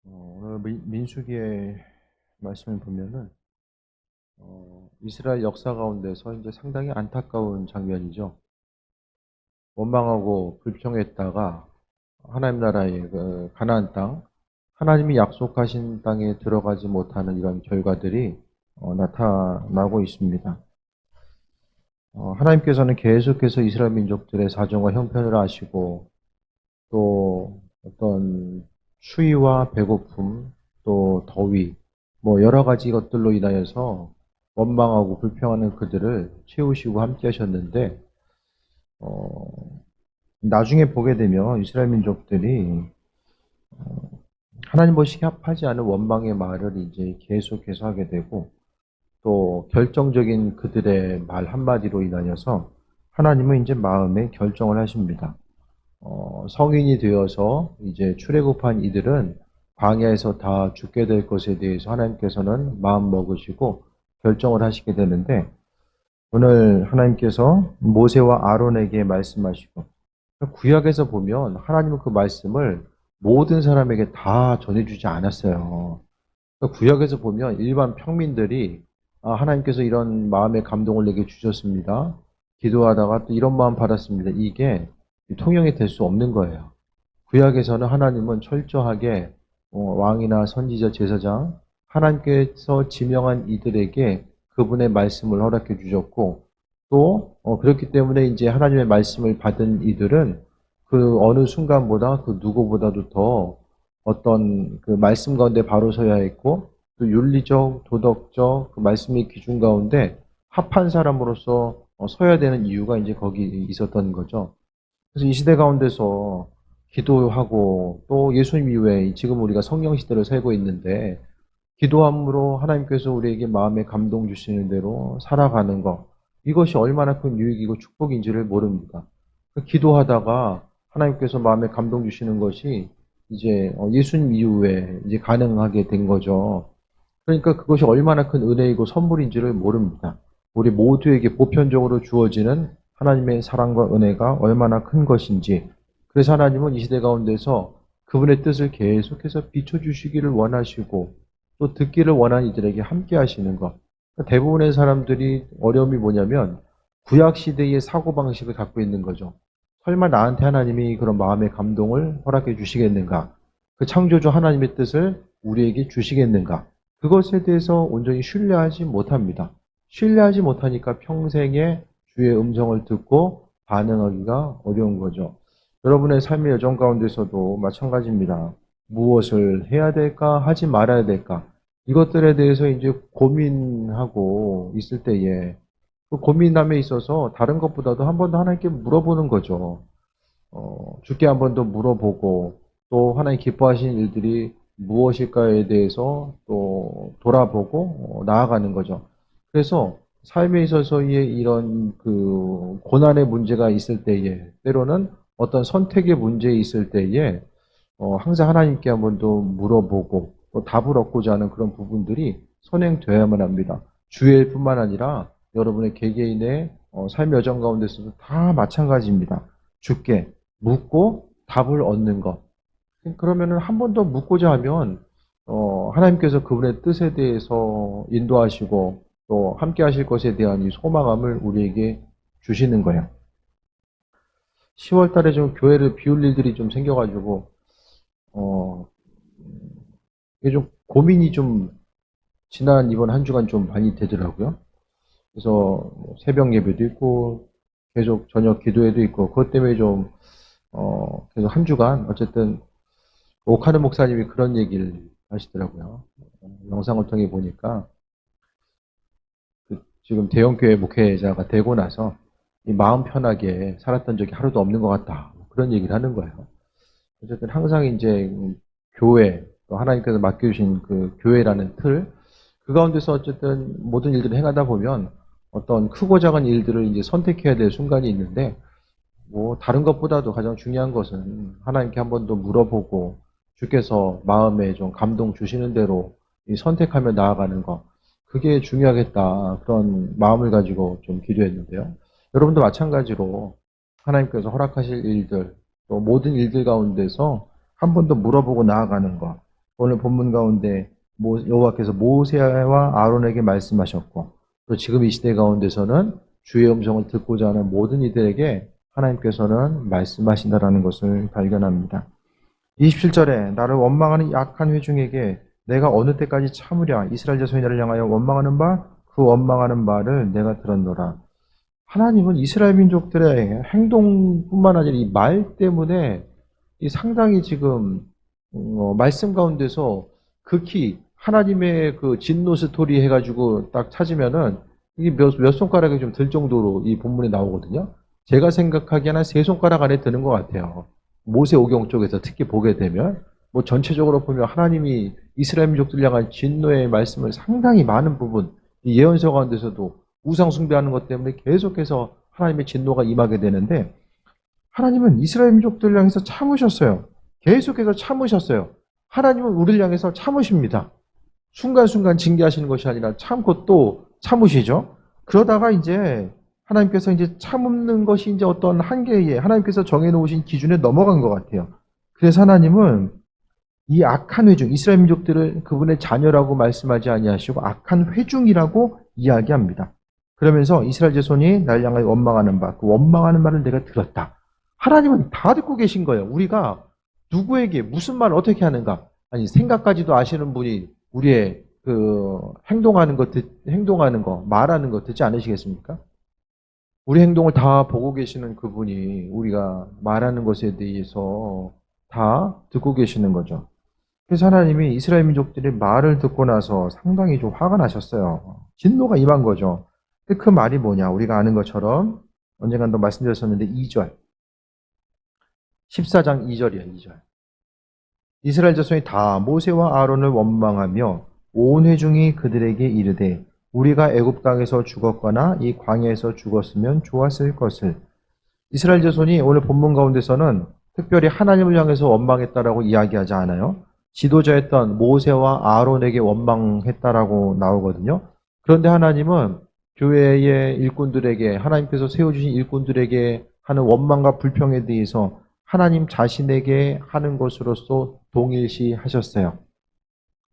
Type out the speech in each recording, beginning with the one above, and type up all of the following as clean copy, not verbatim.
오늘 민수기의 말씀을 보면은 이스라엘 역사 가운데서 이제 상당히 안타까운 장면이죠. 원망하고 불평했다가 하나님 나라의 그 가나안 땅, 하나님이 약속하신 땅에 들어가지 못하는 이런 결과들이 나타나고 있습니다. 하나님께서는 계속해서 이스라엘 민족들의 사정과 형편을 아시고 또 어떤 추위와 배고픔, 또 더위, 뭐 여러 가지 것들로 인하여서 원망하고 불평하는 그들을 채우시고 함께 하셨는데, 나중에 보게 되면 이스라엘 민족들이 하나님 보시기에 합하지 않은 원망의 말을 이제 계속해서 하게 되고, 또 결정적인 그들의 말 한마디로 인하여서 하나님은 이제 마음에 결정을 하십니다. 성인이 되어서 이제 출애굽한 이들은 광야에서 다 죽게 될 것에 대해서 하나님께서는 마음 먹으시고 결정을 하시게 되는데, 오늘 하나님께서 모세와 아론에게 말씀하시고, 구약에서 보면 하나님은 그 말씀을 모든 사람에게 다 전해주지 않았어요. 구약에서 보면 일반 평민들이 하나님께서 이런 마음의 감동을 내게 주셨습니다. 기도하다가 또 이런 마음 받았습니다. 이게 통용이 될 수 없는 거예요. 구약에서는 하나님은 철저하게 왕이나 선지자, 제사장, 하나님께서 지명한 이들에게 그분의 말씀을 허락해 주셨고, 또 그렇기 때문에 이제 하나님의 말씀을 받은 이들은 그 어느 순간보다 그 누구보다도 더 어떤 그 말씀 가운데 바로 서야 했고, 또 윤리적, 도덕적 그 말씀의 기준 가운데 합한 사람으로서 서야 되는 이유가 이제 거기 있었던 거죠. 그래서 이 시대 가운데서 기도하고 또 예수님 이후에 지금 우리가 성령 시대를 살고 있는데, 기도함으로 하나님께서 우리에게 마음에 감동 주시는 대로 살아가는 것, 이것이 얼마나 큰 유익이고 축복인지를 모릅니다. 기도하다가 하나님께서 마음에 감동 주시는 것이 이제 예수님 이후에 이제 가능하게 된 거죠. 그러니까 그것이 얼마나 큰 은혜이고 선물인지를 모릅니다. 우리 모두에게 보편적으로 주어지는 하나님의 사랑과 은혜가 얼마나 큰 것인지, 그래서 하나님은 이 시대 가운데서 그분의 뜻을 계속해서 비춰주시기를 원하시고 또 듣기를 원하는 이들에게 함께 하시는 것. 대부분의 사람들이 어려움이 뭐냐면 구약 시대의 사고방식을 갖고 있는 거죠. 설마 나한테 하나님이 그런 마음의 감동을 허락해 주시겠는가? 그 창조주 하나님의 뜻을 우리에게 주시겠는가? 그것에 대해서 온전히 신뢰하지 못합니다. 신뢰하지 못하니까 평생에 주의 음성을 듣고 반응하기가 어려운 거죠. 여러분의 삶의 여정 가운데서도 마찬가지입니다. 무엇을 해야 될까, 하지 말아야 될까? 이것들에 대해서 이제 고민하고 있을 때에 그 고민함에 있어서 다른 것보다도 한 번 더 하나님께 물어보는 거죠. 주께 한 번 더 물어보고 또 하나님 기뻐하시는 일들이 무엇일까에 대해서 또 돌아보고 나아가는 거죠. 그래서 삶에 있어서의 이런 그 고난의 문제가 있을 때에, 때로는 어떤 선택의 문제 있을 때에 항상 하나님께 한 번 더 물어보고 또 답을 얻고자 하는 그런 부분들이 선행되어야만 합니다. 주일 뿐만 아니라 여러분의 개개인의 삶의 여정 가운데서도 다 마찬가지입니다. 주께 묻고 답을 얻는 것. 그러면은 한 번 더 묻고자 하면 하나님께서 그분의 뜻에 대해서 인도하시고 또 함께 하실 것에 대한 이 소망함을 우리에게 주시는 거예요. 10월 달에 좀 교회를 비울 일들이 좀 생겨가지고 어, 이게 좀 고민이 좀 지난 이번 한 주간 좀 많이 되더라고요. 그래서 뭐 새벽 예배도 있고 계속 저녁 기도회도 있고 그것 때문에 좀 계속 한 주간 어쨌든 오카르 목사님이 그런 얘기를 하시더라고요. 영상을 통해 보니까 지금 대형교회 목회자가 되고 나서 이 마음 편하게 살았던 적이 하루도 없는 것 같다. 그런 얘기를 하는 거예요. 어쨌든 항상 이제 교회, 또 하나님께서 맡겨주신 그 교회라는 틀, 그 가운데서 어쨌든 모든 일들을 행하다 보면 어떤 크고 작은 일들을 이제 선택해야 될 순간이 있는데, 뭐 다른 것보다도 가장 중요한 것은 하나님께 한 번 더 물어보고 주께서 마음에 좀 감동 주시는 대로 이 선택하며 나아가는 것, 그게 중요하겠다, 그런 마음을 가지고 좀 기도했는데요. 여러분도 마찬가지로 하나님께서 허락하실 일들, 또 모든 일들 가운데서 한 번 더 물어보고 나아가는 것, 오늘 본문 가운데 여호와께서 모세와 아론에게 말씀하셨고 또 지금 이 시대 가운데서는 주의 음성을 듣고자 하는 모든 이들에게 하나님께서는 말씀하신다라는 것을 발견합니다. 27절에 나를 원망하는 약한 회중에게 내가 어느 때까지 참으랴. 이스라엘 자손이 나를 향하여 원망하는 바 그 원망하는 말을 내가 들었노라. 하나님은 이스라엘 민족들의 행동뿐만 아니라 이 말 때문에 이 상당히 지금 말씀 가운데서 극히 하나님의 그 진노 스토리 해가지고 딱 찾으면은 이게 몇 손가락이 좀 들 정도로 이 본문에 나오거든요. 제가 생각하기에는 한 세 손가락 안에 드는 것 같아요. 모세오경 쪽에서 특히 보게 되면 뭐 전체적으로 보면 하나님이 이스라엘 민족들 향한 진노의 말씀을 상당히 많은 부분 이 예언서 가운데서도 우상 숭배하는 것 때문에 계속해서 하나님의 진노가 임하게 되는데 하나님은 이스라엘 민족들 향해서 참으셨어요. 계속해서 참으셨어요. 하나님은 우리를 향해서 참으십니다. 순간순간 징계하시는 것이 아니라 참고 또 참으시죠. 그러다가 이제 하나님께서 이제 참는 것이 이제 어떤 한계에 하나님께서 정해놓으신 기준에 넘어간 것 같아요. 그래서 하나님은 이 악한 회중, 이스라엘 민족들을 그분의 자녀라고 말씀하지 아니하시고 악한 회중이라고 이야기합니다. 그러면서 이스라엘 자손이 날 향하여 원망하는 바, 그 원망하는 말을 내가 들었다. 하나님은 다 듣고 계신 거예요. 우리가 누구에게 무슨 말 어떻게 하는가? 아니 생각까지도 아시는 분이 우리의 그 행동하는 거, 말하는 거 듣지 않으시겠습니까? 우리 행동을 다 보고 계시는 그분이 우리가 말하는 것에 대해서 다 듣고 계시는 거죠. 그래서 하나님이 이스라엘 민족들의 말을 듣고 나서 상당히 좀 화가 나셨어요. 진노가 임한 거죠. 그 말이 뭐냐? 우리가 아는 것처럼 언젠가 더 말씀드렸었는데 2절. 14장 2절이에요. 2절. 이스라엘 자손이 다 모세와 아론을 원망하며 온 회중이 그들에게 이르되 우리가 애굽 땅에서 죽었거나 이 광야에서 죽었으면 좋았을 것을. 이스라엘 자손이 오늘 본문 가운데서는 특별히 하나님을 향해서 원망했다라고 이야기하지 않아요. 지도자였던 모세와 아론에게 원망했다라고 나오거든요. 그런데 하나님은 교회의 일꾼들에게 하나님께서 세워주신 일꾼들에게 하는 원망과 불평에 대해서 하나님 자신에게 하는 것으로서 동일시 하셨어요.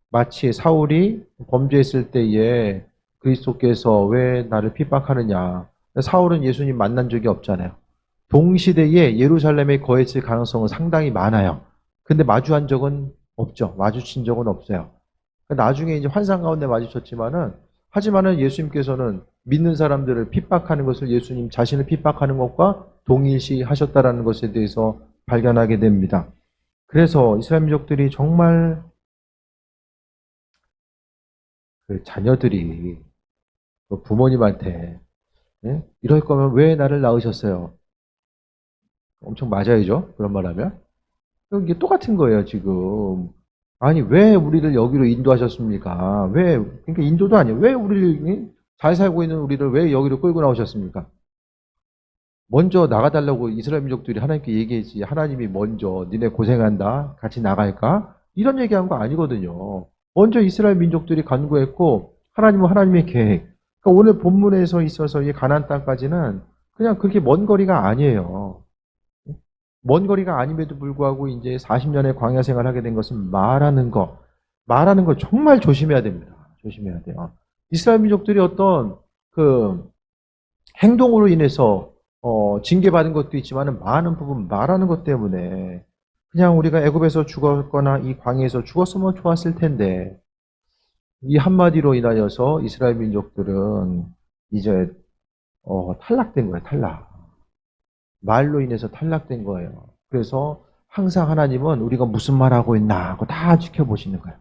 마치 사울이 범죄했을 때에 그리스도께서 왜 나를 핍박하느냐. 사울은 예수님 만난 적이 없잖아요. 동시대에 예루살렘에 거했을 가능성은 상당히 많아요. 근데 마주한 적은 없죠. 마주친 적은 없어요. 나중에 이제 환상 가운데 마주쳤지만은 하지만은 예수님께서는 믿는 사람들을 핍박하는 것을 예수님 자신을 핍박하는 것과 동일시 하셨다라는 것에 대해서 발견하게 됩니다. 그래서 이스라엘 민족들이 정말 그 자녀들이 부모님한테 이럴 거면 왜 나를 낳으셨어요? 엄청 맞아야죠. 그런 말 하면. 이게 똑같은 거예요, 지금. 아니, 왜 우리를 여기로 인도하셨습니까? 그러니까 인도도 아니에요. 왜 우리를, 잘 살고 있는 우리를 왜 여기로 끌고 나오셨습니까? 먼저 나가달라고 이스라엘 민족들이 하나님께 얘기했지. 하나님이 먼저 니네 고생한다. 같이 나갈까? 이런 얘기한 거 아니거든요. 먼저 이스라엘 민족들이 간구했고 하나님은 하나님의 계획. 그러니까 오늘 본문에서 있어서 이 가나안 땅까지는 그냥 그렇게 먼 거리가 아니에요. 먼 거리가 아님에도 불구하고 이제 40년의 광야 생활을 하게 된 것은 말하는 거 정말 조심해야 됩니다. 조심해야 돼요. 이스라엘 민족들이 어떤 그 행동으로 인해서 징계받은 것도 있지만 많은 부분 말하는 것 때문에 그냥 우리가 애굽에서 죽었거나 이 광야에서 죽었으면 좋았을 텐데 이 한마디로 인하여서 이스라엘 민족들은 이제 탈락된 거예요. 탈락. 말로 인해서 탈락된 거예요. 그래서 항상 하나님은 우리가 무슨 말하고 있나 하고 다 지켜보시는 거예요.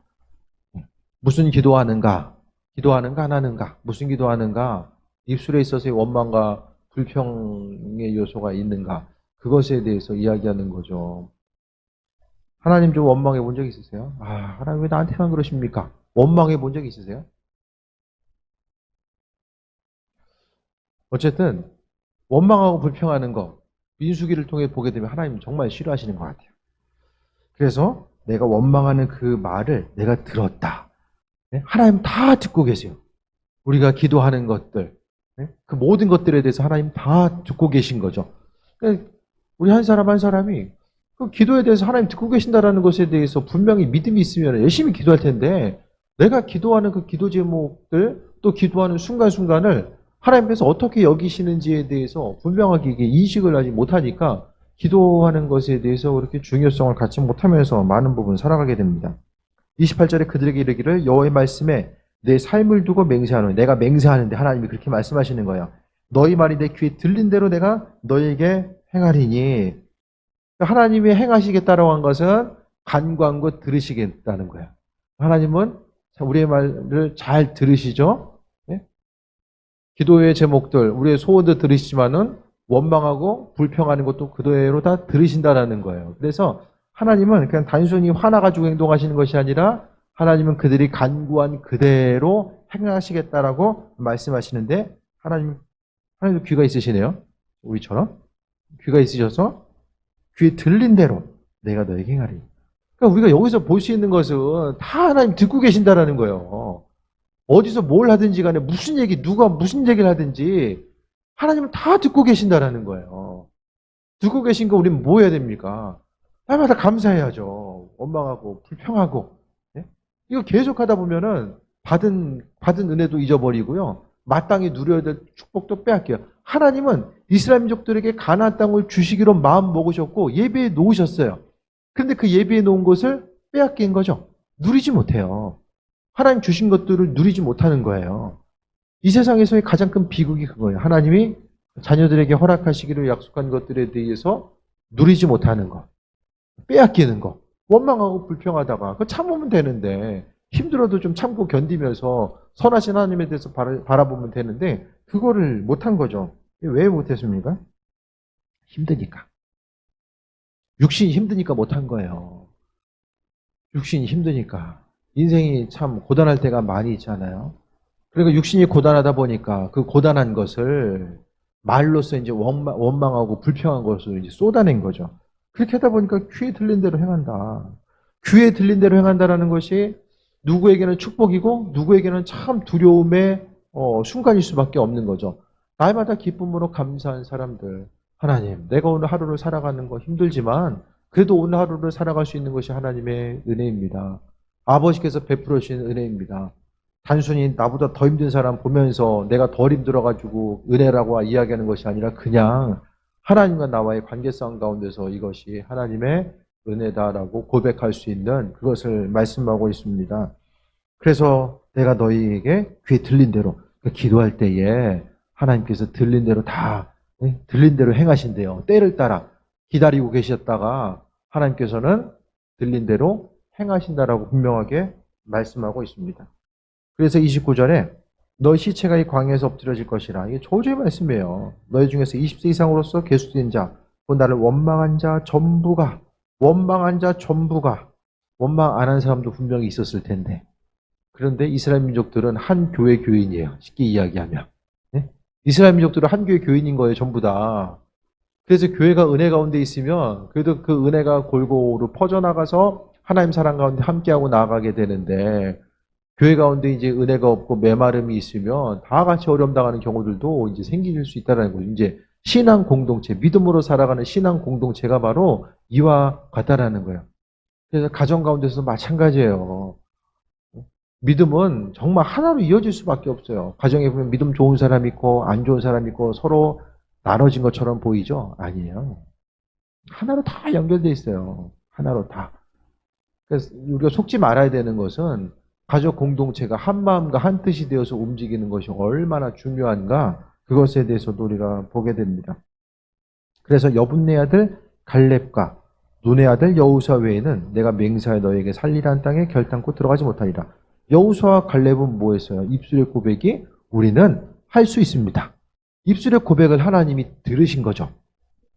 무슨 기도하는가 안 하는가, 무슨 기도하는가, 입술에 있어서의 원망과 불평의 요소가 있는가, 그것에 대해서 이야기하는 거죠. 하나님 좀 원망해 본 적 있으세요? 하나님 왜 나한테만 그러십니까? 원망해 본 적 있으세요? 어쨌든 원망하고 불평하는 거 민수기를 통해 보게 되면 하나님 정말 싫어하시는 것 같아요. 그래서 내가 원망하는 그 말을 내가 들었다. 하나님 다 듣고 계세요. 우리가 기도하는 것들, 그 모든 것들에 대해서 하나님 다 듣고 계신 거죠. 우리 한 사람 한 사람이 그 기도에 대해서 하나님 듣고 계신다라는 것에 대해서 분명히 믿음이 있으면 열심히 기도할 텐데 내가 기도하는 그 기도 제목들 또 기도하는 순간순간을 하나님께서 어떻게 여기시는지에 대해서 분명하게 이게 인식을 하지 못하니까 기도하는 것에 대해서 그렇게 중요성을 갖지 못하면서 많은 부분 살아가게 됩니다. 28절에 그들에게 이르기를 여호와의 말씀에 내 삶을 두고 맹세하노니 내가 맹세하는데 하나님이 그렇게 말씀하시는 거예요. 너희 말이 내 귀에 들린 대로 내가 너희에게 행하리니 하나님이 행하시겠다라고 한 것은 간구한 들으시겠다는 거예요. 하나님은 우리의 말을 잘 들으시죠? 네? 기도의 제목들, 우리의 소원도 들으시지만은 원망하고 불평하는 것도 그대로 다 들으신다라는 거예요. 그래서 하나님은 그냥 단순히 화나가지고 행동하시는 것이 아니라 하나님은 간구한 그대로 행하시겠다라고 말씀하시는데 하나님도 귀가 있으시네요. 우리처럼. 귀가 있으셔서 귀에 들린 대로 내가 너에게 행하리. 그러니까 우리가 여기서 볼 수 있는 것은 다 하나님 듣고 계신다라는 거예요. 어디서 뭘 하든지 간에 무슨 얘기, 누가 무슨 얘기를 하든지 하나님은 다 듣고 계신다라는 거예요. 듣고 계신 거 우리는 뭐 해야 됩니까? 날마다 감사해야죠. 원망하고 불평하고. 예? 이거 계속 하다 보면은 받은 은혜도 잊어버리고요. 마땅히 누려야 될 축복도 빼앗겨요. 하나님은 이스라엘 민족들에게 가나안 땅을 주시기로 마음 먹으셨고 예배해 놓으셨어요. 그런데 그 예배해 놓은 것을 빼앗긴 거죠. 누리지 못해요. 하나님 주신 것들을 누리지 못하는 거예요. 이 세상에서의 가장 큰 비극이 그거예요. 하나님이 자녀들에게 허락하시기로 약속한 것들에 대해서 누리지 못하는 것, 빼앗기는 것, 원망하고 불평하다가 그거 참으면 되는데 힘들어도 좀 참고 견디면서 선하신 하나님에 대해서 바라보면 되는데 그거를 못한 거죠. 왜 못했습니까? 힘드니까. 육신이 힘드니까 못한 거예요. 육신이 힘드니까. 인생이 참 고단할 때가 많이 있잖아요. 그러니까 육신이 고단하다 보니까 그 고단한 것을 말로써 이제 원망하고 불평한 것을 이제 쏟아낸 거죠. 그렇게 하다 보니까 귀에 들린 대로 행한다. 귀에 들린 대로 행한다라는 것이 누구에게는 축복이고 누구에게는 참 두려움의 순간일 수밖에 없는 거죠. 날마다 기쁨으로 감사한 사람들. 하나님, 내가 오늘 하루를 살아가는 거 힘들지만 그래도 오늘 하루를 살아갈 수 있는 것이 하나님의 은혜입니다. 아버지께서 베풀어 주신 은혜입니다. 단순히 나보다 더 힘든 사람 보면서 내가 덜 힘들어가지고 은혜라고 이야기하는 것이 아니라 그냥 하나님과 나와의 관계성 가운데서 이것이 하나님의 은혜다라고 고백할 수 있는 그것을 말씀하고 있습니다. 그래서 내가 너희에게 귀에 들린 대로 기도할 때에 하나님께서 들린 대로 다 들린 대로 행하신대요. 때를 따라 기다리고 계셨다가 하나님께서는 들린 대로 행하신다라고 분명하게 말씀하고 있습니다. 그래서 29절에 너 시체가 이 광야에서 엎드려질 것이라. 이게 저주의 말씀이에요. 너희 중에서 20세 이상으로서 계수된 자, 나를 원망한 자 전부가 원망 안 한 사람도 분명히 있었을 텐데. 그런데 이스라엘 민족들은 한 교회 교인이에요. 쉽게 이야기하면. 네? 이스라엘 민족들은 한 교회 교인인 거예요. 전부 다. 그래서 교회가 은혜 가운데 있으면 그래도 그 은혜가 골고루 퍼져나가서 하나님 사랑 가운데 함께하고 나아가게 되는데 교회 가운데 이제 은혜가 없고 메마름이 있으면 다 같이 어려움 당하는 경우들도 이제 생길 수 있다는 거죠. 이제 신앙 공동체, 믿음으로 살아가는 신앙 공동체가 바로 이와 같다라는 거예요. 그래서 가정 가운데서도 마찬가지예요. 믿음은 정말 하나로 이어질 수밖에 없어요. 가정에 보면 믿음 좋은 사람 있고 안 좋은 사람 있고 서로 나눠진 것처럼 보이죠? 아니에요. 하나로 다 연결돼 있어요. 하나로 다. 그래서 우리가 속지 말아야 되는 것은 가족 공동체가 한 마음과 한 뜻이 되어서 움직이는 것이 얼마나 중요한가 그것에 대해서도 우리가 보게 됩니다. 그래서 여분네 아들 갈렙과 눈의 아들 여호수아 외에는 내가 맹세하여 너에게 살리라는 땅에 결단코 들어가지 못하리라. 여호수아와 갈렙은 뭐 했어요? 입술의 고백이 우리는 할 수 있습니다. 입술의 고백을 하나님이 들으신 거죠.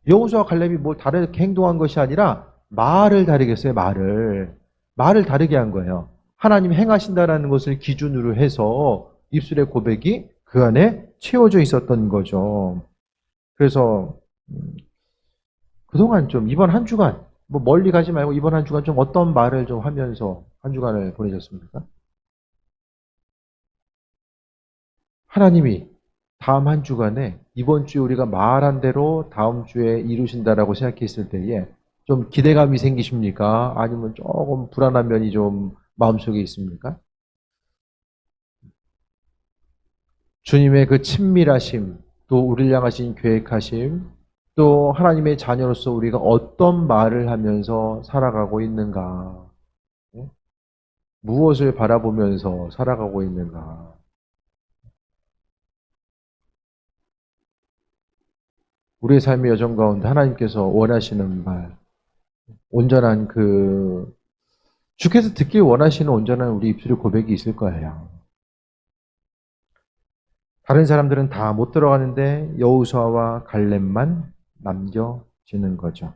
여호수아와 갈렙이 뭘 다르게 행동한 것이 아니라 말을 다르게 했어요. 말을 다르게 한 거예요. 하나님 행하신다라는 것을 기준으로 해서 입술의 고백이 그 안에 채워져 있었던 거죠. 그래서 그동안 좀 이번 한 주간 뭐 멀리 가지 말고 이번 한 주간 좀 어떤 말을 좀 하면서 한 주간을 보내셨습니까? 하나님이 다음 한 주간에 이번 주에 우리가 말한 대로 다음 주에 이루신다라고 생각했을 때에 좀 기대감이 생기십니까? 아니면 조금 불안한 면이 좀 마음속에 있습니까? 주님의 그 친밀하심, 또 우리를 향하신 계획하심, 또 하나님의 자녀로서 우리가 어떤 말을 하면서 살아가고 있는가? 예? 무엇을 바라보면서 살아가고 있는가? 우리의 삶의 여정 가운데 하나님께서 원하시는 말, 온전한 주께서 듣길 원하시는 온전한 우리 입술의 고백이 있을 거예요. 다른 사람들은 다 못 들어가는데 여호수아와 갈렙만 남겨지는 거죠.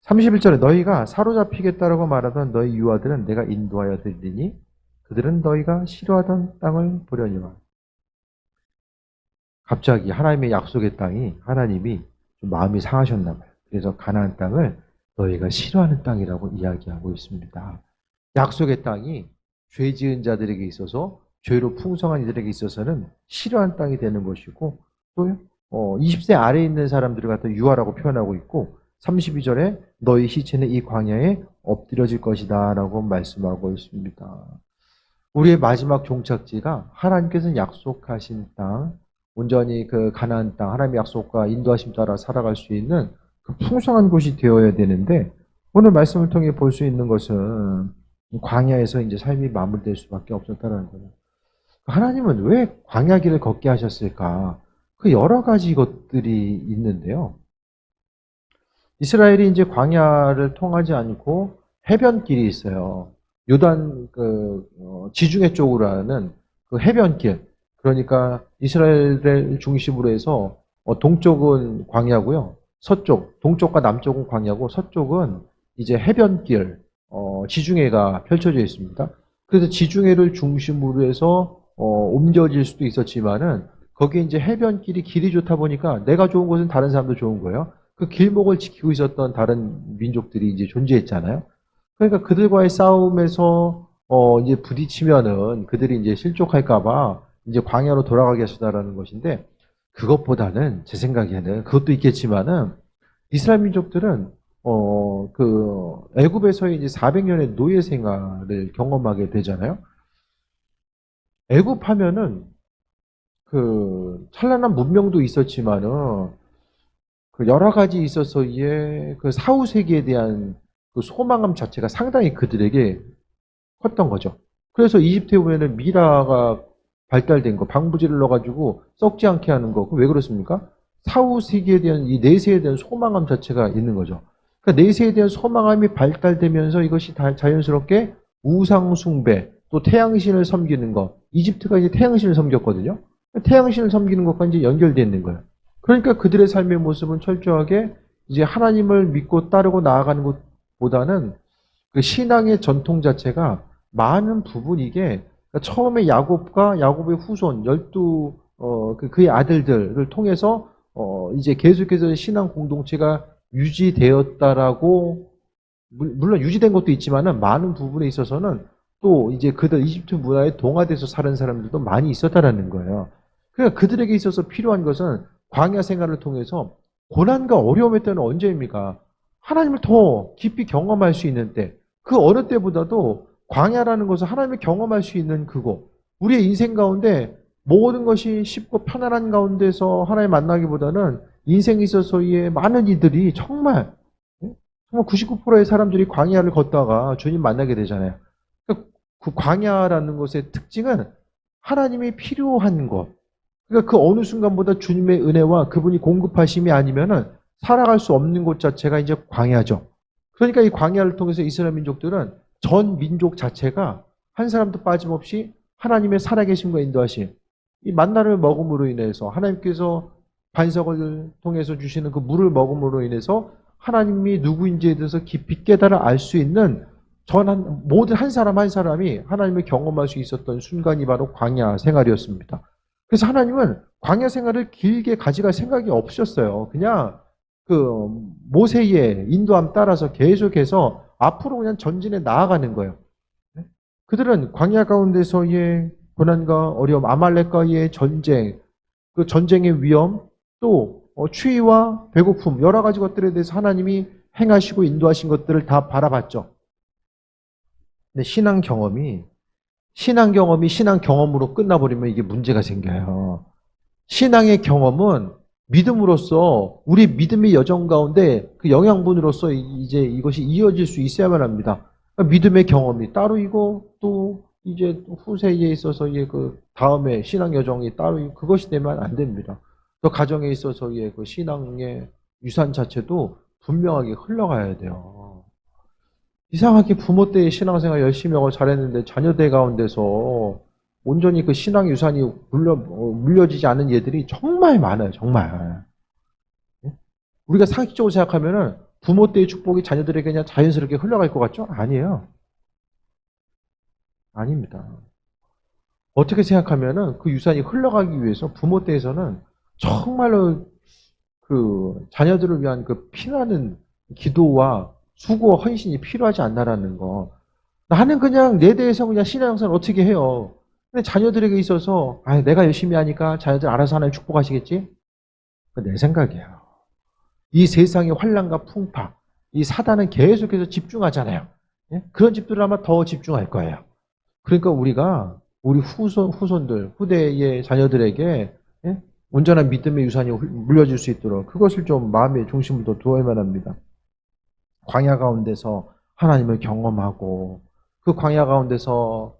31절에 너희가 사로잡히겠다라고 말하던 너희 유아들은 내가 인도하여 드리니 그들은 너희가 싫어하던 땅을 보려니와. 갑자기 하나님의 약속의 땅이 하나님이 좀 마음이 상하셨나 봐요. 그래서 가나안 땅을 너희가 싫어하는 땅이라고 이야기하고 있습니다. 약속의 땅이 죄 지은 자들에게 있어서 죄로 풍성한 이들에게 있어서는 싫어하는 땅이 되는 것이고 또 20세 아래에 있는 사람들을 갖다 유아라고 표현하고 있고 32절에 너희 시체는 이 광야에 엎드려질 것이다 라고 말씀하고 있습니다. 우리의 마지막 종착지가 하나님께서 약속하신 땅, 온전히 그 가나안 땅, 하나님의 약속과 인도하심 따라 살아갈 수 있는 그 풍성한 곳이 되어야 되는데 오늘 말씀을 통해 볼 수 있는 것은 광야에서 이제 삶이 마무리될 수밖에 없었다는 거예요. 하나님은 왜 광야 길을 걷게 하셨을까? 그 여러 가지 것들이 있는데요. 이스라엘이 이제 광야를 통하지 않고 해변길이 있어요. 요단 지중해 쪽으로 하는 그 해변길. 그러니까 이스라엘을 중심으로 해서 동쪽은 광야고요. 서쪽, 동쪽과 남쪽은 광야고 서쪽은 이제 해변길, 지중해가 펼쳐져 있습니다. 그래서 지중해를 중심으로 해서 옮겨질 수도 있었지만은 거기에 이제 해변길이 길이 좋다 보니까 내가 좋은 것은 다른 사람도 좋은 거예요. 그 길목을 지키고 있었던 다른 민족들이 이제 존재했잖아요. 그러니까 그들과의 싸움에서 이제 부딪히면은 그들이 이제 실족할까봐 이제 광야로 돌아가게 하시다라는 것인데 그것보다는 제 생각에는 그것도 있겠지만은 이스라엘 민족들은 애굽에서의 이제 400년의 노예 생활을 경험하게 되잖아요. 애굽 하면은 찬란한 문명도 있었지만은 그 여러 가지 있어서의 그 사후 세계에 대한 그 소망감 자체가 상당히 그들에게 컸던 거죠. 그래서 이집트에 보면은 미라가 발달된 거, 방부제를 넣어가지고 썩지 않게 하는 거, 왜 그렇습니까? 사후 세계에 대한 이 내세에 대한 소망감 자체가 있는 거죠. 그러니까 내세에 대한 소망감이 발달되면서 이것이 자연스럽게 우상 숭배, 또 태양신을 섬기는 것, 이집트가 이제 태양신을 섬겼거든요. 태양신을 섬기는 것과 이제 연결되어 있는 거예요. 그러니까 그들의 삶의 모습은 철저하게 이제 하나님을 믿고 따르고 나아가는 것보다는 그 신앙의 전통 자체가 많은 부분 이게 처음에 야곱의 후손 12 그의 아들들을 통해서 이제 계속해서 신앙 공동체가 유지되었다라고 물론 유지된 것도 있지만은 많은 부분에 있어서는 또 이제 그들 이집트 문화에 동화돼서 사는 사람들도 많이 있었다라는 거예요. 그러니까 그들에게 있어서 필요한 것은 광야 생활을 통해서 고난과 어려움의 때는 언제입니까? 하나님을 더 깊이 경험할 수 있는 때, 그 어느 때보다도 광야라는 것을 하나님을 경험할 수 있는 그곳. 우리의 인생 가운데 모든 것이 쉽고 편안한 가운데서 하나님 만나기보다는 인생에 있어서의 많은 이들이 정말 99%의 사람들이 광야를 걷다가 주님 만나게 되잖아요. 그 광야라는 것의 특징은 하나님이 필요한 것. 그러니까 그 어느 순간보다 주님의 은혜와 그분이 공급하심이 아니면은 살아갈 수 없는 곳 자체가 이제 광야죠. 그러니까 이 광야를 통해서 이스라엘 민족들은 전 민족 자체가 한 사람도 빠짐없이 하나님의 살아계심과 인도하심, 이 만나를 먹음으로 인해서 하나님께서 반석을 통해서 주시는 그 물을 먹음으로 인해서 하나님이 누구인지에 대해서 깊이 깨달아 알 수 있는 모든 한 사람 한 사람이 하나님을 경험할 수 있었던 순간이 바로 광야 생활이었습니다. 그래서 하나님은 광야 생활을 길게 가져갈 생각이 없으셨어요. 그냥 모세의 인도함 따라서 계속해서 앞으로 그냥 전진해 나아가는 거예요. 그들은 광야 가운데서의 고난과 어려움, 아말렉과의 전쟁, 그 전쟁의 위험, 또 추위와 배고픔, 여러 가지 것들에 대해서 하나님이 행하시고 인도하신 것들을 다 바라봤죠. 근데 신앙 경험이 신앙 경험으로 끝나버리면 이게 문제가 생겨요. 신앙의 경험은 믿음으로써 우리 믿음의 여정 가운데 그 영양분으로서 이제 이것이 이어질 수 있어야만 합니다. 그러니까 믿음의 경험이 따로이고 또 이제 후세에 있어서의 그 다음에 신앙 여정이 따로 그것이 되면 안 됩니다. 또 가정에 있어서의 그 신앙의 유산 자체도 분명하게 흘러가야 돼요. 이상하게 부모 때의 신앙생활 열심히 하고 잘했는데 자녀들 가운데서 온전히 그 신앙 유산이 물려지지 않은 예들이 정말 많아요. 정말. 우리가 상식적으로 생각하면은 부모 때의 축복이 자녀들에게 그냥 자연스럽게 흘러갈 것 같죠? 아니에요. 아닙니다. 어떻게 생각하면은 그 유산이 흘러가기 위해서 부모 때에서는 정말로 그 자녀들을 위한 그 피나는 기도와 수고와 헌신이 필요하지 않나라는 거. 나는 그냥 내 대해서 그냥 신앙생활 어떻게 해요. 근데 자녀들에게 있어서 내가 열심히 하니까 자녀들 알아서 하나님 축복하시겠지? 내 생각이에요. 이 세상의 환난과 풍파, 이 사단은 계속해서 집중하잖아요. 예? 그런 집들을 아마 더 집중할 거예요. 그러니까 우리가 우리 후손들, 후대의 자녀들에게 예? 온전한 믿음의 유산이 물려줄 수 있도록 그것을 좀 마음의 중심으로 두어야만 합니다. 광야 가운데서 하나님을 경험하고 그 광야 가운데서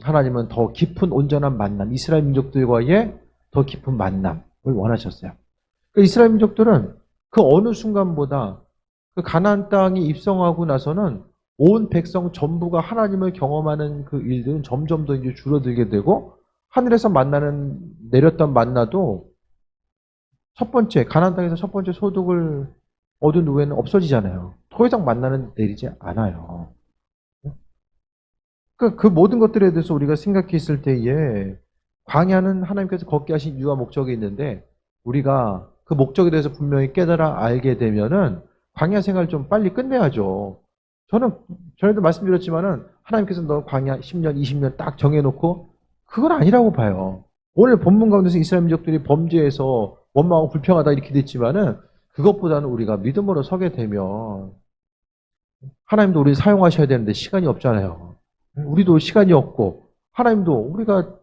하나님은 더 깊은 온전한 만남, 이스라엘 민족들과의 더 깊은 만남을 원하셨어요. 그 이스라엘 민족들은 그 어느 순간보다 그 가나안 땅에 입성하고 나서는 온 백성 전부가 하나님을 경험하는 그 일들은 점점 더 이제 줄어들게 되고 하늘에서 내렸던 만나도 첫 번째, 가나안 땅에서 첫 번째 소득을 얻은 후에는 없어지잖아요. 더 이상 만나는 내리지 않아요. 그 모든 것들에 대해서 우리가 생각했을 때에 광야는 하나님께서 걷게 하신 이유와 목적이 있는데 우리가 그 목적에 대해서 분명히 깨달아 알게 되면은 광야 생활 좀 빨리 끝내야죠. 저는 전에도 말씀드렸지만은 하나님께서 너 광야 10년, 20년 딱 정해놓고 그건 아니라고 봐요. 오늘 본문 가운데서 이스라엘 민족들이 범죄해서 원망하고 불평하다 이렇게 됐지만은 그것보다는 우리가 믿음으로 서게 되면 하나님도 우리를 사용하셔야 되는데 시간이 없잖아요. 우리도 시간이 없고 하나님도 우리가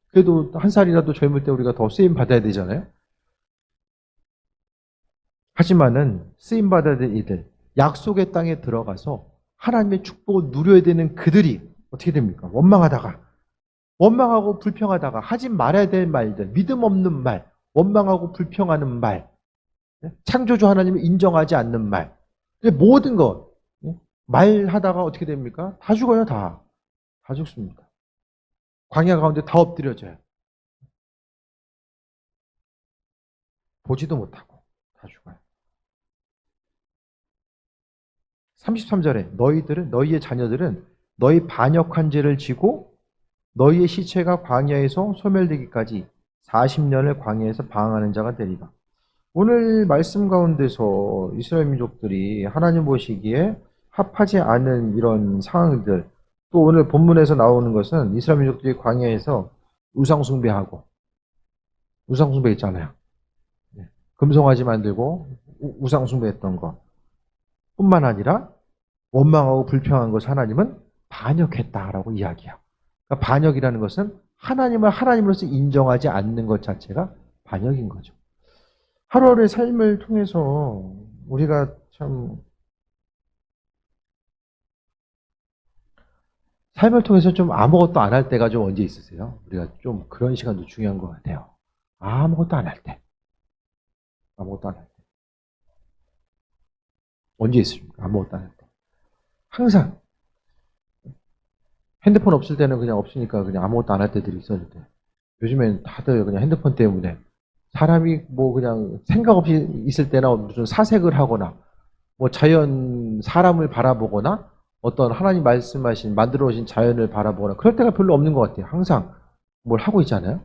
그래도 한 살이라도 젊을 때 우리가 더 쓰임 받아야 되잖아요. 하지만은 쓰임 받아야 될 이들, 약속의 땅에 들어가서 하나님의 축복을 누려야 되는 그들이 어떻게 됩니까? 원망하고 불평하다가 하지 말아야 될 말들, 믿음 없는 말, 원망하고 불평하는 말, 창조주 하나님을 인정하지 않는 말, 모든 것 말하다가 어떻게 됩니까? 다 죽어요, 다 죽습니다. 광야 가운데 다 엎드려져요. 보지도 못하고 다 죽어요. 33절에 너희의 자녀들은 너희 반역한 죄를 지고 너희의 시체가 광야에서 소멸되기까지 40년을 광야에서 방황하는 자가 되리라. 오늘 말씀 가운데서 이스라엘 민족들이 하나님 보시기에 합하지 않은 이런 상황들, 또 오늘 본문에서 나오는 것은 이스라엘 민족들이 광야에서 우상숭배하고, 우상숭배 있잖아요. 금송아지 만들고 우상숭배했던 것 뿐만 아니라 원망하고 불평한 것을 하나님은 반역했다라고 이야기해요. 그러니까 반역이라는 것은 하나님을 하나님으로서 인정하지 않는 것 자체가 반역인 거죠. 하루하루의 삶을 통해서 우리가 참 삶을 통해서 좀 아무것도 안 할 때가 좀 언제 있으세요? 우리가 좀 그런 시간도 중요한 것 같아요. 아무것도 안 할 때. 아무것도 안 할 때. 언제 있습니까? 아무것도 안 할 때. 항상. 핸드폰 없을 때는 그냥 없으니까 그냥 아무것도 안 할 때들이 있었는데 요즘엔 다들 그냥 핸드폰 때문에 사람이 뭐 그냥 생각 없이 있을 때나 무슨 사색을 하거나 뭐 사람을 바라보거나 어떤 하나님 말씀하신 만들어 오신 자연을 바라보거나 그럴 때가 별로 없는 것 같아요. 항상 뭘 하고 있잖아요.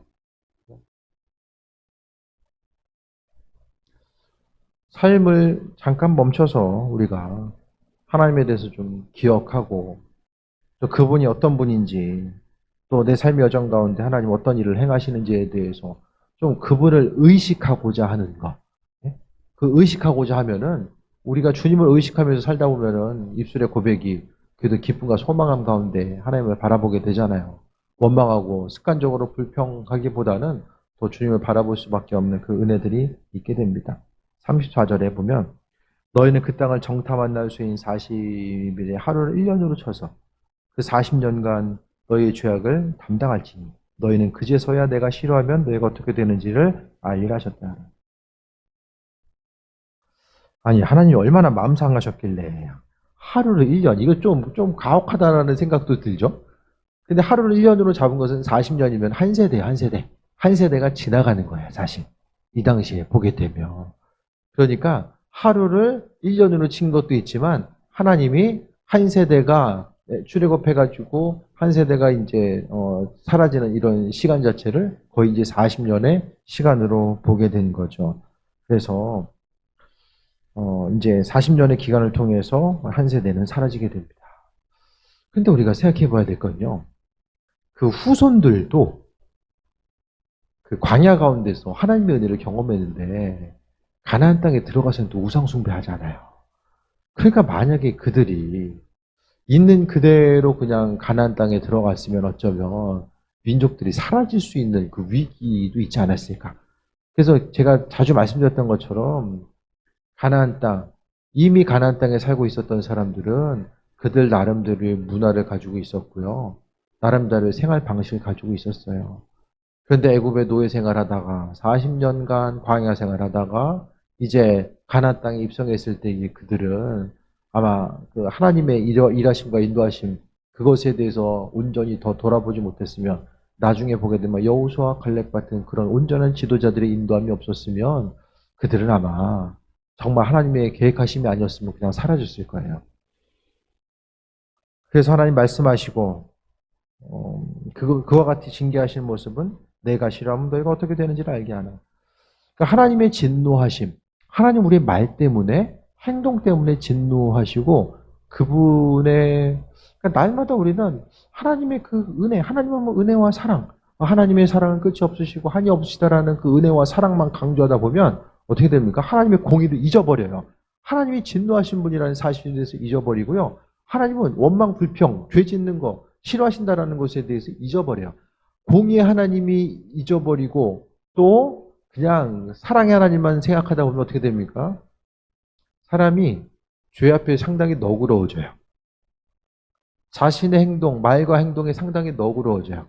삶을 잠깐 멈춰서 우리가 하나님에 대해서 좀 기억하고 또 그분이 어떤 분인지 또 내 삶의 여정 가운데 하나님 어떤 일을 행하시는지에 대해서 좀 그분을 의식하고자 하는 것. 그 의식하고자 하면은 우리가 주님을 의식하면서 살다 보면은 입술의 고백이 그래도 기쁨과 소망함 가운데 하나님을 바라보게 되잖아요. 원망하고 습관적으로 불평하기보다는 더 주님을 바라볼 수밖에 없는 그 은혜들이 있게 됩니다. 34절에 보면 너희는 그 땅을 정탐한 날 수인 40일에 하루를 1년으로 쳐서 그 40년간 너희의 죄악을 담당할지니 너희는 그제서야 내가 싫어하면 너희가 어떻게 되는지를 알리라 하셨다. 아니 하나님이 얼마나 마음 상하셨길래 하루를 1년 이거 좀 가혹하다라는 생각도 들죠. 근데 하루를 1년으로 잡은 것은 40년이면 한 세대 한 세대가 지나가는 거예요. 사실 이 당시에 보게 되면 그러니까 하루를 1년으로 친 것도 있지만 하나님이 한 세대가 출애굽해가지고 한 세대가 이제 사라지는 이런 시간 자체를 거의 이제 40년의 시간으로 보게 된 거죠. 그래서 이제 40년의 기간을 통해서 한 세대는 사라지게 됩니다. 근데 우리가 생각해 봐야 될 건요. 그 후손들도 그 광야 가운데서 하나님의 은혜를 경험했는데 가나안 땅에 들어가서는 또 우상 숭배하잖아요. 그러니까 만약에 그들이 있는 그대로 그냥 가나안 땅에 들어갔으면 어쩌면 민족들이 사라질 수 있는 그 위기도 있지 않았을까. 그래서 제가 자주 말씀드렸던 것처럼 가나안 땅, 이미 가나안 땅에 살고 있었던 사람들은 그들 나름대로의 문화를 가지고 있었고요. 나름대로의 생활 방식을 가지고 있었어요. 그런데 애굽의 노예 생활하다가 40년간 광야 생활하다가 이제 가나안 땅에 입성했을 때 그들은 아마 그 하나님의 일하심과 인도하심 그것에 대해서 온전히 더 돌아보지 못했으면 나중에 보게 되면 여호수아 갈렙 같은 그런 온전한 지도자들의 인도함이 없었으면 그들은 아마 정말 하나님의 계획하심이 아니었으면 그냥 사라졌을 거예요. 그래서 하나님 말씀하시고 그와 같이 징계하시는 모습은 내가 싫어하면 너희가 어떻게 되는지를 알게 하나. 그러니까 하나님의 진노하심, 하나님 우리의 말 때문에 행동 때문에 진노하시고 그분의 그러니까 날마다 우리는 하나님의 그 은혜, 하나님은 뭐 은혜와 사랑, 하나님의 사랑은 끝이 없으시고 한이 없으시다라는 그 은혜와 사랑만 강조하다 보면 어떻게 됩니까? 하나님의 공의를 잊어버려요. 하나님이 진노하신 분이라는 사실에 대해서 잊어버리고요. 하나님은 원망, 불평, 죄 짓는 거 싫어하신다라는 것에 대해서 잊어버려요. 공의의 하나님이 잊어버리고 또 그냥 사랑의 하나님만 생각하다 보면 어떻게 됩니까? 사람이 죄 앞에 상당히 너그러워져요. 자신의 행동, 말과 행동에 상당히 너그러워져요.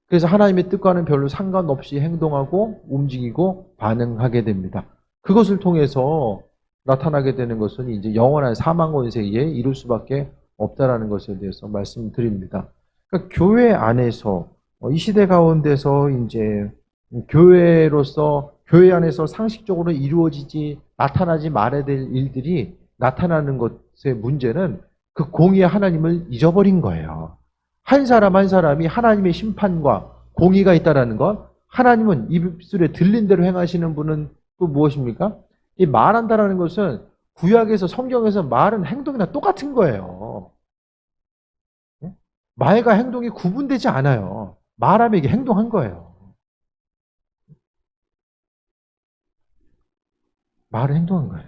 그래서 하나님의 뜻과는 별로 상관없이 행동하고 움직이고 반응하게 됩니다. 그것을 통해서 나타나게 되는 것은 이제 영원한 사망 권세에 이룰 수밖에 없다라는 것에 대해서 말씀드립니다. 그러니까 교회 안에서 이 시대 가운데서 이제 교회로서 교회 안에서 상식적으로 이루어지지 나타나지 말아야 될 일들이 나타나는 것의 문제는 그 공의의 하나님을 잊어버린 거예요. 한 사람 한 사람이 하나님의 심판과 공의가 있다라는 것, 하나님은 입술에 들린 대로 행하시는 분은 또 무엇입니까? 이 말한다라는 것은 구약에서 성경에서 말은 행동이나 똑같은 거예요. 말과 행동이 구분되지 않아요. 말하면 이게 행동한 거예요. 말은 행동한 거예요.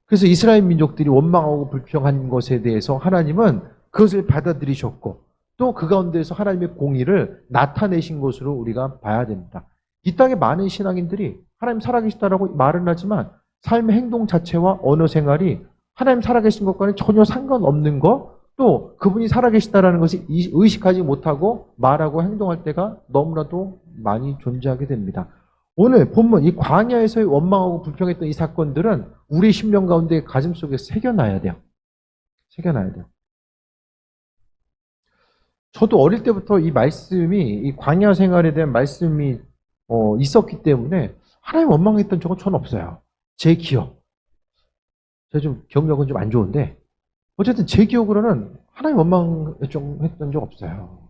그래서 이스라엘 민족들이 원망하고 불평한 것에 대해서 하나님은 그것을 받아들이셨고 또 그 가운데서 하나님의 공의를 나타내신 것으로 우리가 봐야 됩니다. 이 땅에 많은 신앙인들이 하나님 살아계시다라고 말은 하지만 삶의 행동 자체와 언어 생활이 하나님 살아계신 것과는 전혀 상관없는 것, 또 그분이 살아계시다라는 것을 의식하지 못하고 말하고 행동할 때가 너무나도 많이 존재하게 됩니다. 오늘 본문 이 광야에서의 원망하고 불평했던 이 사건들은 우리 심령 가운데 가슴 속에 새겨놔야 돼요. 새겨놔야 돼요. 저도 어릴 때부터 이 말씀이 이 광야 생활에 대한 말씀이 있었기 때문에 하나님 원망했던 적은 저는 없어요. 제 기억. 제가 좀 기억력은 좀 안 좋은데 어쨌든 제 기억으로는 하나님 원망했던 적 없어요.